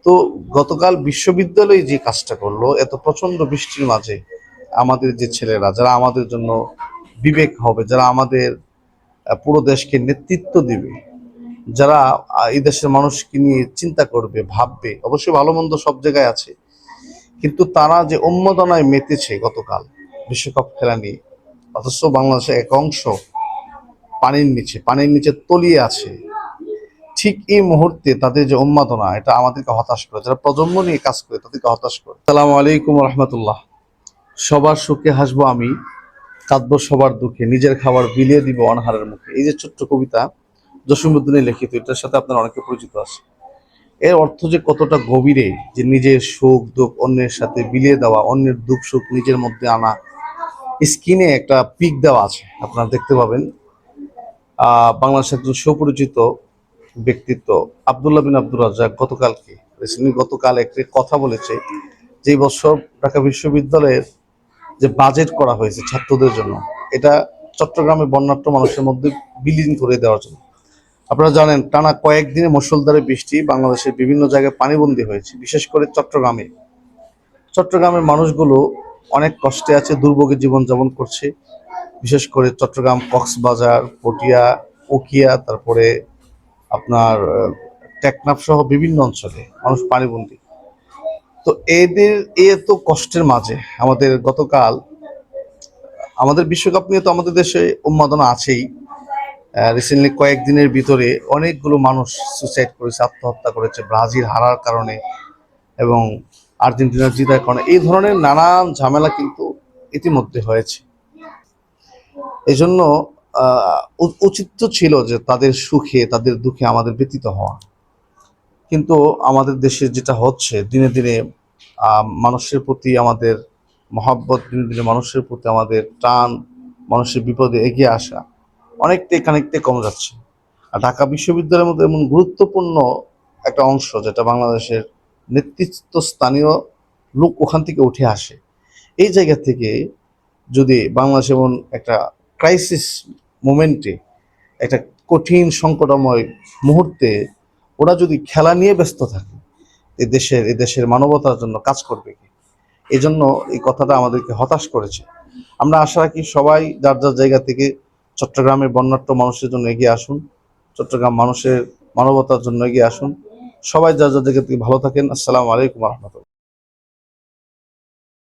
তো গতকাল বিশ্ববিদ্যালয়ে যে কাজটা করলো, এত প্রচন্ড বৃষ্টির মাঝে আমাদের যে ছেলেরা যারা আমাদের জন্য বিবেক হবে, যারা আমাদের পুরো দেশকে নেতৃত্ব দিবে, যারা এই দেশের মানুষকে নিয়ে চিন্তা করবে, ভাববে, অবশ্যই ভালো মন্দ সব জায়গায় আছে, কিন্তু তারা যে উন্মাদনায় মেতেছে গতকাল বিশ্বকাপ খেলা নিয়ে, অথচ বাংলাদেশের এক অংশ পানির নিচে তলিয়ে আছে। ঠিক এই মুহূর্তে তাদের যে উন্মাদনা, এটা আমাদেরকে হতাশ করে, যারা প্রজন্ম নিয়ে কাজ করে তাদেরকে হতাশ করে। আসসালামু আলাইকুম রহমতুল্লাহ। সবার সুখে হাসবো আমি, কাঁদবো সবার দুঃখে, নিজের খাবার বিলিয়ে দিব অনাহারের মুখে। এই যে ছোট্ট কবিতা জসীমউদ্দিনের লিখিত, এটার সাথে আপনার অনেকে পরিচিত আছে। এর অর্থ যে কতটা গভীরে, যে নিজের সুখ দুঃখ অন্যের সাথে বিলিয়ে দেওয়া, অন্যের দুঃখ সুখ নিজের মধ্যে আনা। স্ক্রিনে একটা পিক দেওয়া আছে, আপনারা দেখতে পাবেন। বাংলাদেশের একজন সুপরিচিত ব্যক্তিত্ব আব্দুল্লাহ বিন আব্দুর রাজ্জাক গতকাল একটি কথা বলেছে, যে বছর ঢাকা বিশ্ববিদ্যালয়ের যে বাজেট করা হয়েছে ছাত্রদের জন্য, এটা চট্টগ্রামে বন্যার্ত মানুষের মধ্যে বিলীন করে দেওয়ার জন্য। আপনারা জানেন, টানা কয়েকদিনে মুষলধারে বৃষ্টি বাংলাদেশের বিভিন্ন জায়গায় পানিবন্দী হয়েছে, বিশেষ করে চট্টগ্রামের মানুষগুলো অনেক কষ্টে আছে, দুর্ভোগে জীবনযাপন করছে। বিশেষ করে চট্টগ্রাম, কক্সবাজার, পটিয়া, উখিয়া, তারপরে আপনার টেকনাফ সহ বিভিন্ন অঞ্চলে মানুষ পানিবন্দী। তো এত কষ্টের মাঝে আমাদের বিশ্বকাপ নিয়ে তো আমাদের দেশে উন্মাদনা আছেই। রিসেন্টলি কয়েকদিনের ভিতরে অনেকগুলো মানুষ সুইসাইড করেছে, আত্মহত্যা করেছে ব্রাজিল হারার কারণে এবং আর্জেন্টিনার জিতার কারণে। এই ধরনের নানান ঝামেলা কিন্তু ইতিমধ্যে হয়েছে। এই জন্য উচিত ছিল যে তাদের সুখে তাদের দুঃখে আমাদের ব্যতীত হওয়া। কিন্তু আমাদের দেশে যেটা হচ্ছে, দিনে দিনে মানুষের প্রতি আমাদের মহাব্বত, দিনে দিনে মানুষের প্রতি আমাদের টান, মানুষের বিপদে এগিয়ে আসা খানিকটাই কমে যাচ্ছে। আর ঢাকা বিশ্ববিদ্যালয়ের মধ্যে এমন গুরুত্বপূর্ণ একটা অংশ, যেটা বাংলাদেশের নেতৃত্বস্থানীয় লোক ওখান থেকে উঠে আসে। এই জায়গা থেকে যদি বাংলাদেশ এমন একটা ক্রাইসিস মোমেন্টে, একটা কঠিন সংকটময় মুহূর্তে ওরা যদি খেলা নিয়ে ব্যস্ত থাকে, এদেশের মানবতার জন্য কাজ করবে কি? এই জন্য এই কথাটা আমাদেরকে হতাশ করেছে। আমরা আশা রাখি সবাই যার যার জায়গা থেকে চট্টগ্রামের বন্যার্ত মানুষের জন্য এগিয়ে আসুন, চট্টগ্রাম মানুষের মানবতার জন্য এগিয়ে আসুন। সবাই যার যার জায়গা থেকে ভালো থাকেন। আসসালামু আলাইকুম রহমতুল্লাহ।